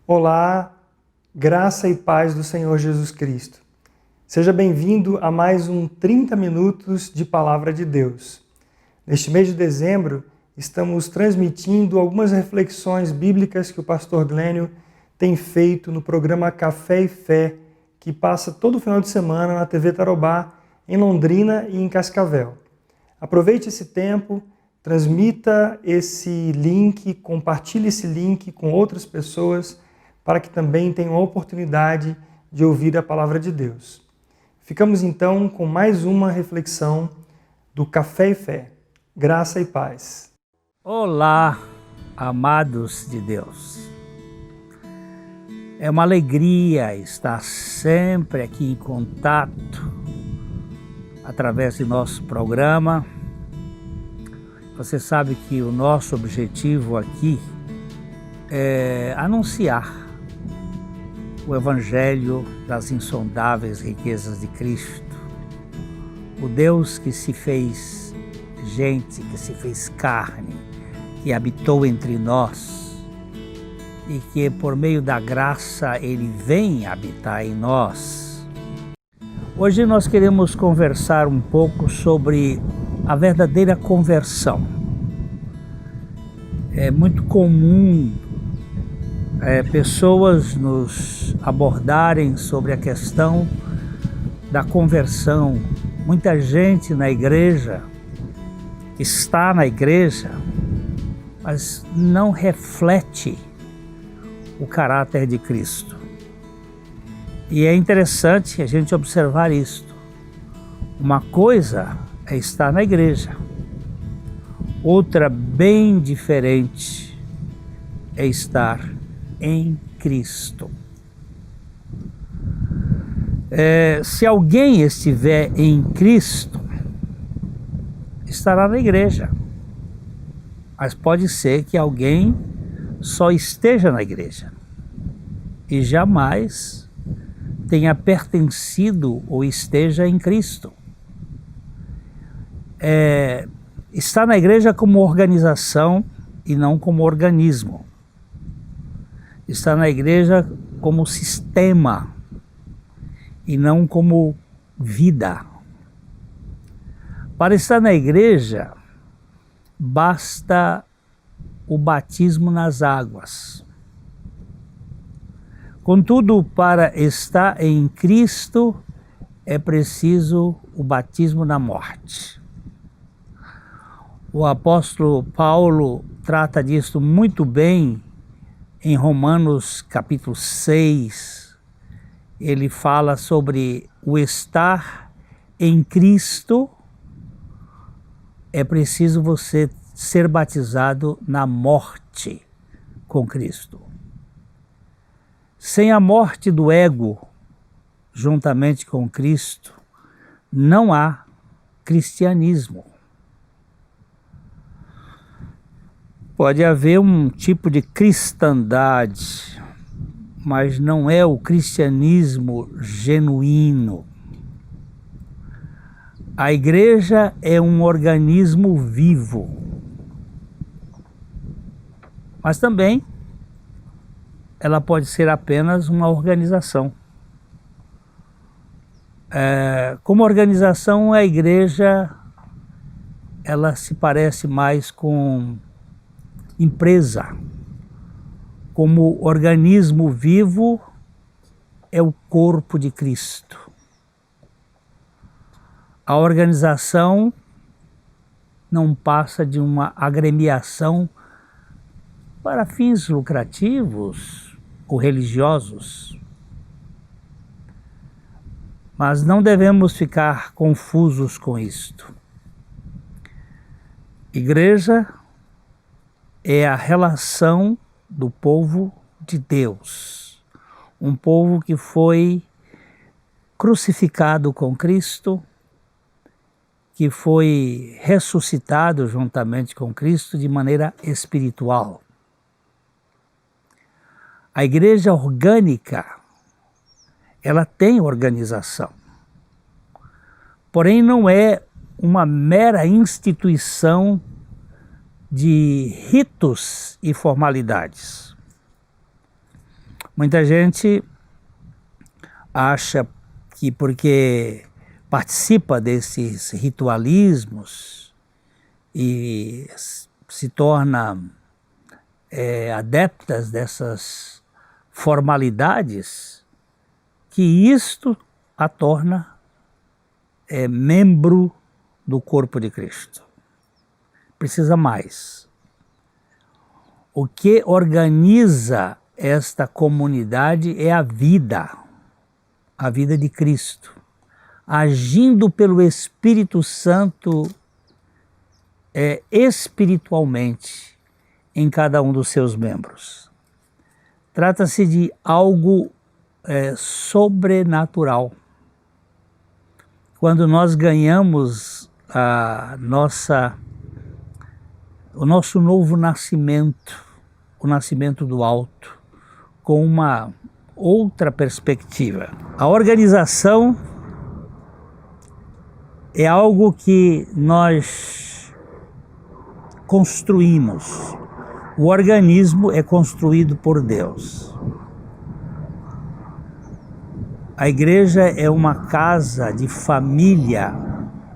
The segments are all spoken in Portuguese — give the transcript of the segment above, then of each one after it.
Olá, graça e paz do Senhor Jesus Cristo. Seja bem-vindo a mais um 30 minutos de Palavra de Deus. Neste mês de dezembro, estamos transmitindo algumas reflexões bíblicas que o pastor Glênio tem feito no programa Café e Fé, que passa todo final de semana na TV Tarobá, em Londrina e em Cascavel. Aproveite esse tempo, transmita esse link, compartilhe esse link com outras pessoas, para que também tenham a oportunidade de ouvir a palavra de Deus. Ficamos então com mais uma reflexão do Café e Fé. Graça e paz. Olá, amados de Deus. É uma alegria estar sempre aqui em contato através de nosso programa. Você sabe que o nosso objetivo aqui é anunciar o Evangelho das insondáveis riquezas de Cristo, o Deus que se fez gente, que se fez carne, que habitou entre nós e que por meio da graça Ele vem habitar em nós. Hoje nós queremos conversar um pouco sobre a verdadeira conversão. É muito comum pessoas nos abordarem sobre a questão da conversão. Muita gente na igreja está na igreja, mas não reflete o caráter de Cristo. E é interessante a gente observar isto. Uma coisa é estar na igreja, outra bem diferente é estar em Cristo. Se alguém estiver em Cristo, estará na igreja. Mas pode ser que alguém só esteja na igreja e jamais tenha pertencido ou esteja em Cristo. Está na igreja como organização e não como organismo. Está na igreja como sistema e não como vida. Para estar na igreja, basta o batismo nas águas. Contudo, para estar em Cristo, é preciso o batismo na morte. O apóstolo Paulo trata disso muito bem em Romanos capítulo 6. Ele fala sobre o estar em Cristo. É preciso você ser batizado na morte com Cristo. Sem a morte do ego, juntamente com Cristo, não há cristianismo. Pode haver um tipo de cristandade, mas não é o cristianismo genuíno. A igreja é um organismo vivo, mas também ela pode ser apenas uma organização. Como organização, a igreja ela se parece mais com empresa. Como organismo vivo, é o corpo de Cristo. A organização não passa de uma agremiação para fins lucrativos ou religiosos. Mas não devemos ficar confusos com isto. Igreja é a relação do povo de Deus, um povo que foi crucificado com Cristo, que foi ressuscitado juntamente com Cristo de maneira espiritual. A igreja orgânica, ela tem organização, porém não é uma mera instituição de ritos e formalidades. Muita gente acha que porque participa desses ritualismos e se torna adeptas dessas formalidades, que isto a torna membro do corpo de Cristo. Precisa mais. O que organiza esta comunidade é a vida de Cristo, agindo pelo Espírito Santo espiritualmente em cada um dos seus membros. Trata-se de algo sobrenatural. Quando nós ganhamos o nosso novo nascimento, o nascimento do alto, com uma outra perspectiva. A organização é algo que nós construímos. O organismo é construído por Deus. A igreja é uma casa de família,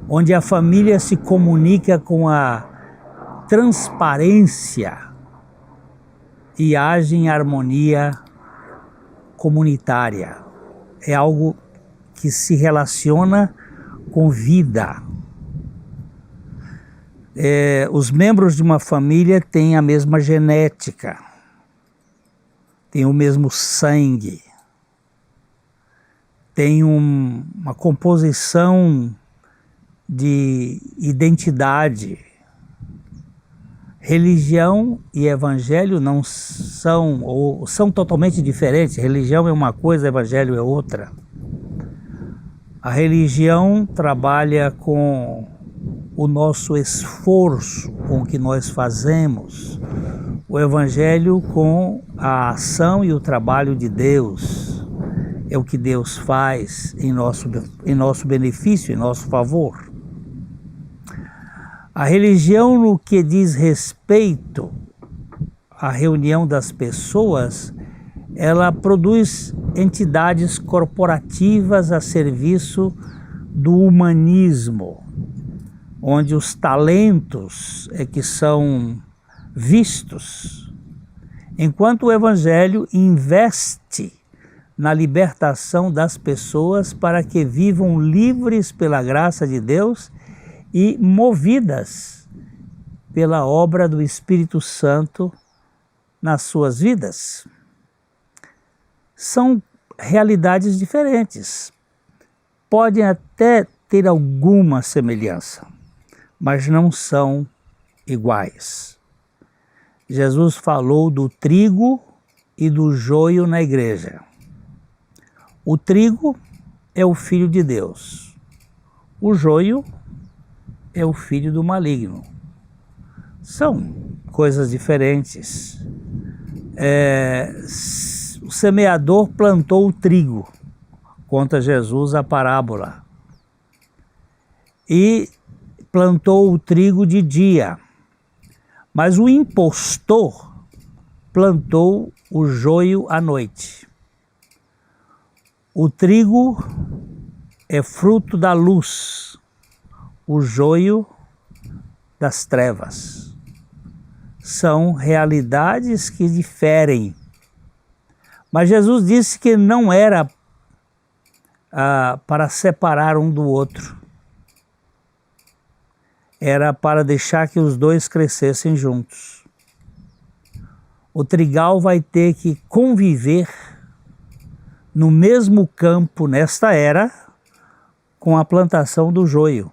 onde a família se comunica com a transparência e age em harmonia comunitária. É algo que se relaciona com vida. Os membros de uma família têm a mesma genética, têm o mesmo sangue, têm uma composição de identidade. Religião e evangelho não são, ou são totalmente diferentes. Religião é uma coisa, evangelho é outra. A religião trabalha com o nosso esforço, com o que nós fazemos. O evangelho com a ação e o trabalho de Deus. É o que Deus faz em nosso benefício, em nosso favor. A religião, no que diz respeito à reunião das pessoas, ela produz entidades corporativas a serviço do humanismo, onde os talentos é que são vistos, enquanto o Evangelho investe na libertação das pessoas para que vivam livres pela graça de Deus e movidas pela obra do Espírito Santo nas suas vidas. São realidades diferentes. Podem até ter alguma semelhança, mas não são iguais. Jesus falou do trigo e do joio na igreja. O trigo é o filho de Deus. O joio é o filho do maligno. São coisas diferentes. O semeador plantou o trigo, conta Jesus a parábola, e plantou o trigo de dia, mas o impostor plantou o joio à noite. O trigo é fruto da luz, o joio das trevas. São realidades que diferem. Mas Jesus disse que não era para separar um do outro. Era para deixar que os dois crescessem juntos. O trigal vai ter que conviver no mesmo campo, nesta era, com a plantação do joio.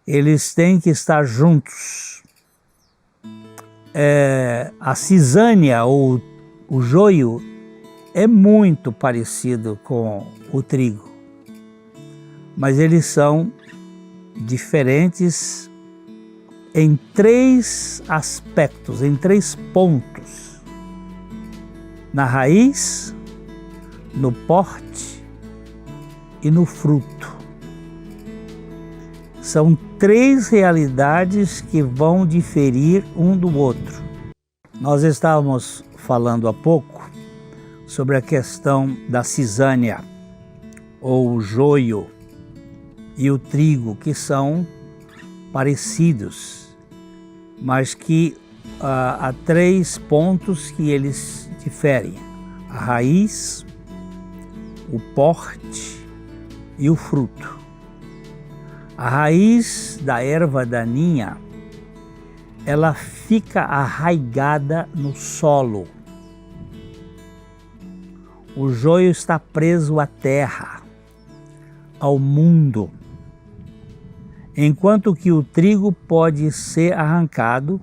Eles têm que estar juntos. A cisânia ou o joio é muito parecido com o trigo, mas eles são diferentes em 3 aspectos, em 3 pontos: na raiz, no porte e no fruto. São 3 realidades que vão diferir um do outro. Nós estávamos falando há pouco sobre a questão da cisânia, ou o joio e o trigo, que são parecidos, mas que há 3 pontos que eles diferem: a raiz, o porte e o fruto. A raiz da erva daninha, ela fica arraigada no solo. O joio está preso à terra, ao mundo, enquanto que o trigo pode ser arrancado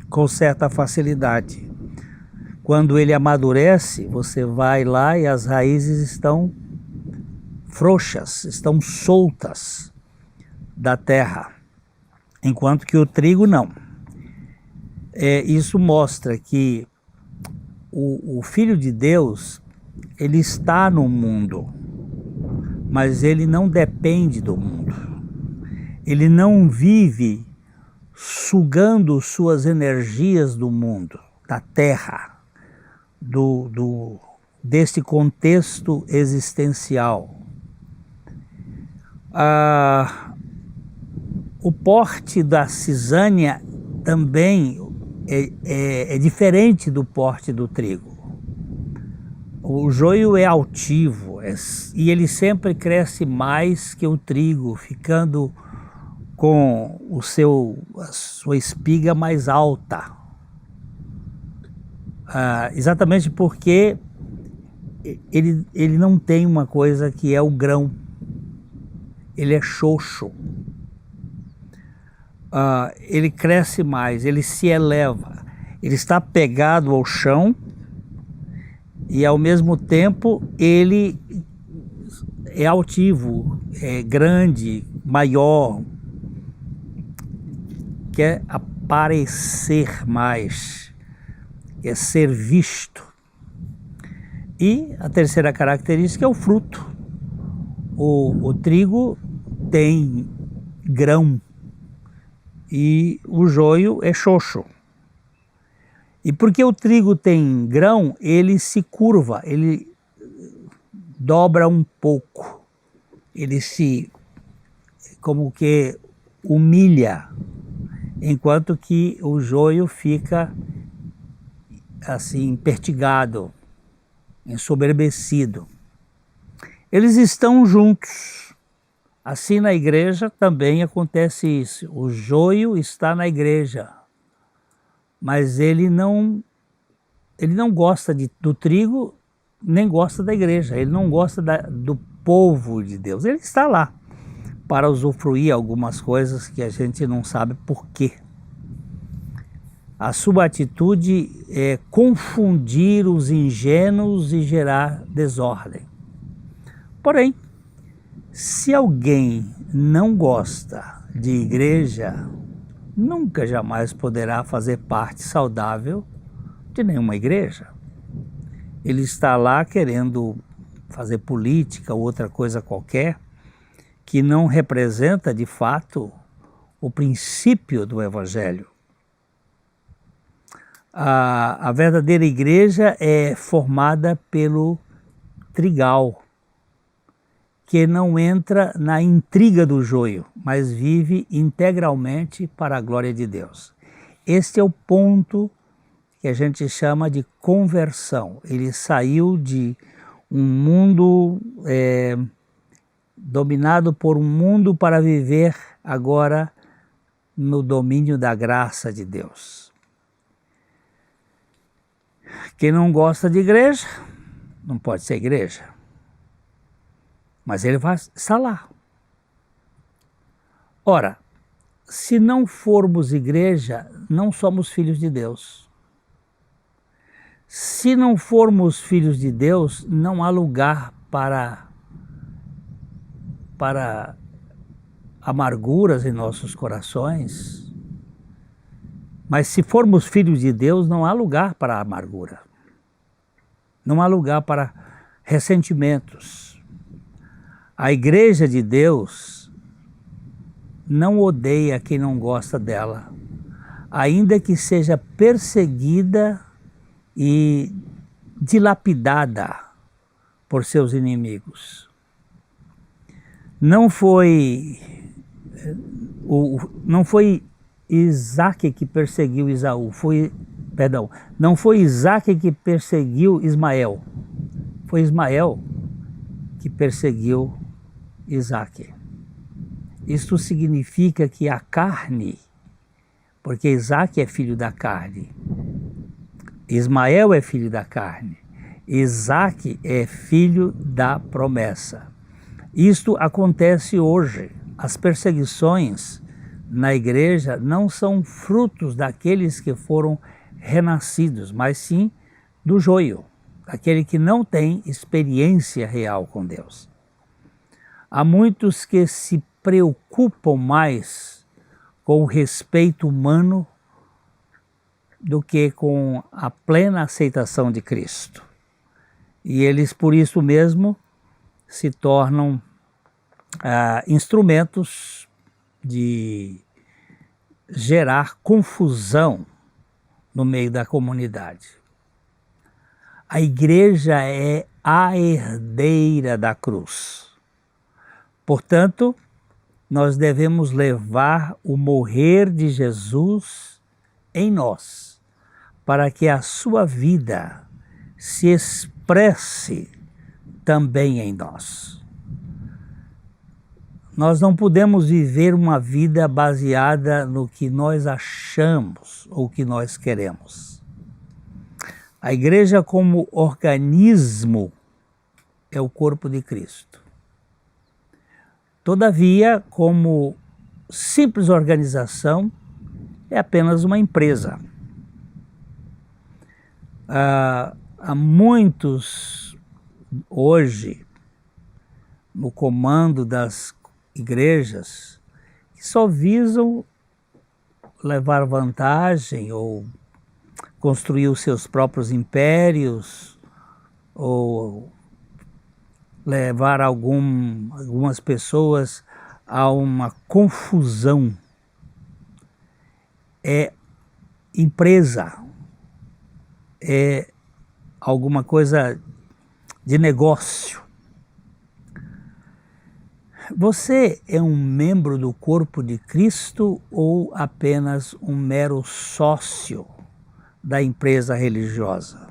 com certa facilidade. Quando ele amadurece, você vai lá e as raízes estão frouxas, estão soltas da terra, enquanto que o trigo não. Isso mostra que o Filho de Deus, ele está no mundo, mas ele não depende do mundo. Ele não vive sugando suas energias do mundo, da terra, deste contexto existencial. O porte da cisânia também é diferente do porte do trigo. O joio é altivo e ele sempre cresce mais que o trigo, ficando com a sua espiga mais alta. Exatamente porque ele não tem uma coisa que é o grão. Ele é xoxo. Ele cresce mais, ele se eleva, ele está pegado ao chão e ao mesmo tempo ele é altivo, é grande, maior, quer aparecer mais, quer ser visto. E a terceira característica é o fruto. O trigo tem grão e o joio é xoxo. E porque o trigo tem grão, ele se curva, ele dobra um pouco, ele se como que humilha, enquanto que o joio fica assim pertigado, ensoberbecido. Eles estão juntos. Assim, na igreja também acontece isso. O joio está na igreja, mas ele não gosta do trigo, nem gosta da igreja. Ele não gosta do povo de Deus. Ele está lá para usufruir algumas coisas que a gente não sabe por quê. A sua atitude é confundir os ingênuos e gerar desordem. Porém, se alguém não gosta de igreja, nunca jamais poderá fazer parte saudável de nenhuma igreja. Ele está lá querendo fazer política ou outra coisa qualquer que não representa de fato o princípio do Evangelho. A verdadeira igreja é formada pelo trigal, que não entra na intriga do joio, mas vive integralmente para a glória de Deus. Este é o ponto que a gente chama de conversão. Ele saiu de um mundo dominado por um mundo para viver agora no domínio da graça de Deus. Quem não gosta de igreja, não pode ser igreja. Mas ele vai estar lá. Ora, se não formos igreja, não somos filhos de Deus. Se não formos filhos de Deus, não há lugar para amarguras em nossos corações. Mas se formos filhos de Deus, não há lugar para amargura. Não há lugar para ressentimentos. A igreja de Deus não odeia quem não gosta dela. ainda que seja perseguida e dilapidada por seus inimigos. Não foi Isaac que perseguiu Esaú, não foi Isaac que perseguiu Ismael, foi Ismael que perseguiu Isaac. Isto significa que a carne, porque Isaac é filho da carne, Ismael é filho da carne, Isaac é filho da promessa. Isto acontece hoje. As perseguições na igreja não são frutos daqueles que foram renascidos, mas sim do joio, daquele que não tem experiência real com Deus. Há muitos que se preocupam mais com o respeito humano do que com a plena aceitação de Cristo. E eles, por isso mesmo, se tornam instrumentos de gerar confusão no meio da comunidade. A igreja é a herdeira da cruz. Portanto, nós devemos levar o morrer de Jesus em nós, para que a sua vida se expresse também em nós. Nós não podemos viver uma vida baseada no que nós achamos ou que nós queremos. A igreja como organismo é o corpo de Cristo. Todavia, como simples organização, é apenas uma empresa. Há muitos hoje no comando das igrejas que só visam levar vantagem ou construir os seus próprios impérios ou levar algumas pessoas a uma confusão. É empresa, é alguma coisa de negócio. Você é um membro do corpo de Cristo ou apenas um mero sócio da empresa religiosa?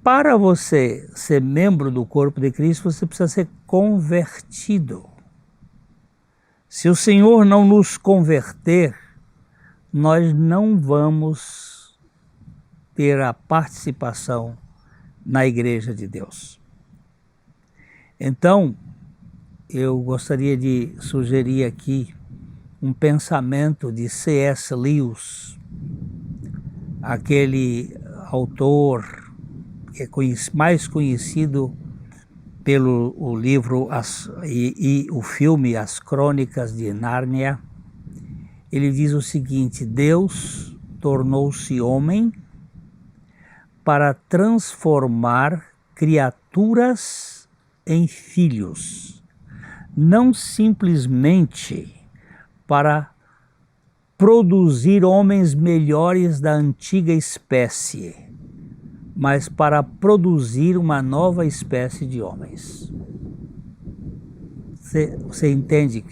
Para você ser membro do corpo de Cristo, você precisa ser convertido. Se o Senhor não nos converter, nós não vamos ter a participação na Igreja de Deus. Então, eu gostaria de sugerir aqui um pensamento de C.S. Lewis, aquele autor que é mais conhecido pelo o livro e o filme As Crônicas de Nárnia. Ele diz o seguinte: Deus tornou-se homem para transformar criaturas em filhos, não simplesmente para produzir homens melhores da antiga espécie, mas para produzir uma nova espécie de homens. Você entende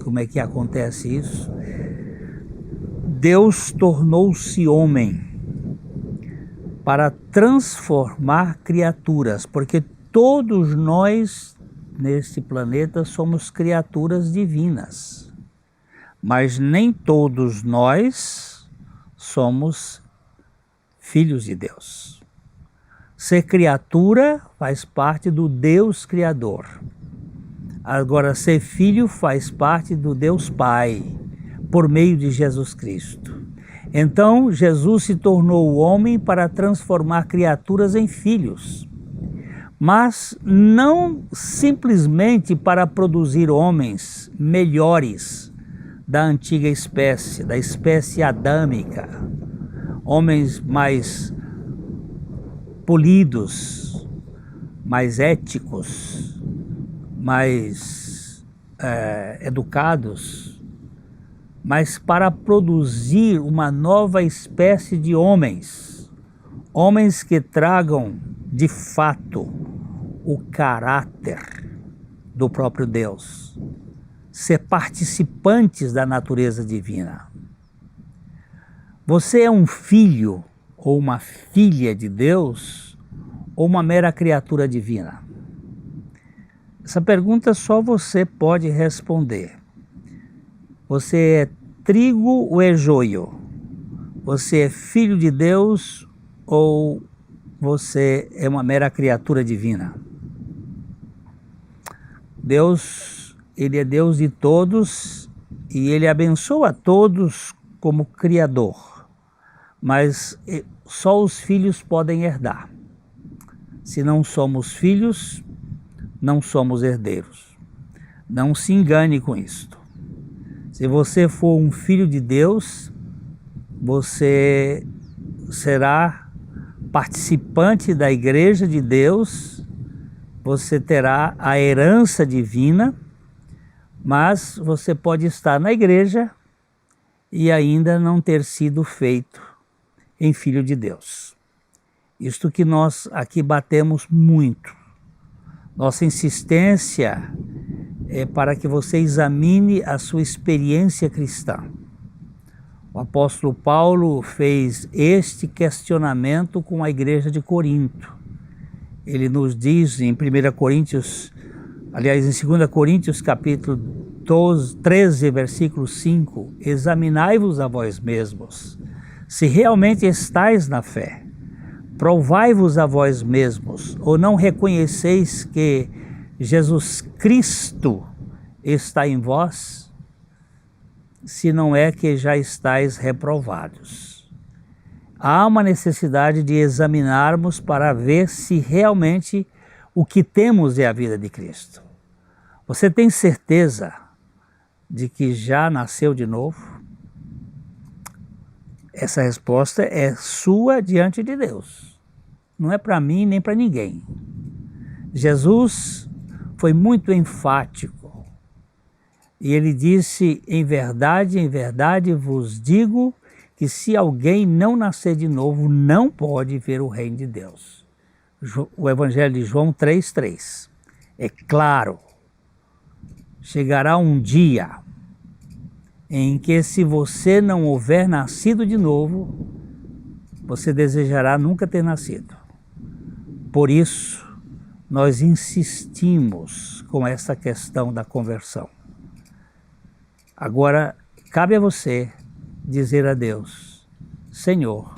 como é que acontece isso? Deus tornou-se homem para transformar criaturas, porque todos nós neste planeta somos criaturas divinas, mas nem todos nós somos filhos de Deus. Ser criatura faz parte do Deus Criador. Agora, ser filho faz parte do Deus Pai, por meio de Jesus Cristo. Então, Jesus se tornou homem para transformar criaturas em filhos, mas não simplesmente para produzir homens melhores da antiga espécie, da espécie adâmica, homens mais polidos, mais éticos, mais educados, mas para produzir uma nova espécie de homens. Homens que tragam, de fato, o caráter do próprio Deus. Ser participantes da natureza divina. Você é um filho ou uma filha de Deus ou uma mera criatura divina? Essa pergunta só você pode responder. Você é trigo ou é joio? Você é filho de Deus ou você é uma mera criatura divina? Deus, Ele é Deus de todos e Ele abençoa a todos como Criador. Mas só os filhos podem herdar. Se não somos filhos, não somos herdeiros. Não se engane com isto. Se você for um filho de Deus, você será participante da igreja de Deus, você terá a herança divina, mas você pode estar na igreja e ainda não ter sido feito em filho de Deus. Isto que nós aqui batemos muito. Nossa insistência é para que você examine a sua experiência cristã. O apóstolo Paulo fez este questionamento com a igreja de Corinto. Ele nos diz em 2 Coríntios capítulo 13, versículo 5, examinai-vos a vós mesmos, se realmente estáis na fé. Provai-vos a vós mesmos, ou não reconheceis que Jesus Cristo está em vós, se não é que já estáis reprovados. Há uma necessidade de examinarmos para ver se realmente o que temos é a vida de Cristo. Você tem certeza de que já nasceu de novo? Essa resposta é sua diante de Deus. Não é para mim nem para ninguém. Jesus foi muito enfático. E ele disse, em verdade vos digo que se alguém não nascer de novo, não pode ver o reino de Deus. O Evangelho de João 3,3. É claro, chegará um dia em que se você não houver nascido de novo, você desejará nunca ter nascido. Por isso, nós insistimos com essa questão da conversão. Agora, cabe a você dizer a Deus, Senhor,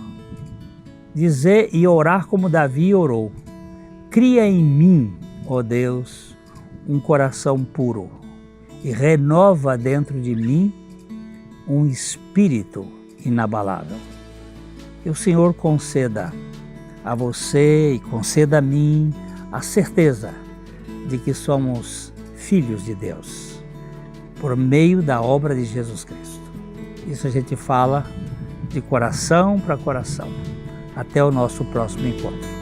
dizer e orar como Davi orou, cria em mim, ó Deus, um coração puro e renova dentro de mim um espírito inabalável. Que o Senhor conceda a você e conceda a mim a certeza de que somos filhos de Deus, por meio da obra de Jesus Cristo. Isso a gente fala de coração para coração. Até o nosso próximo encontro.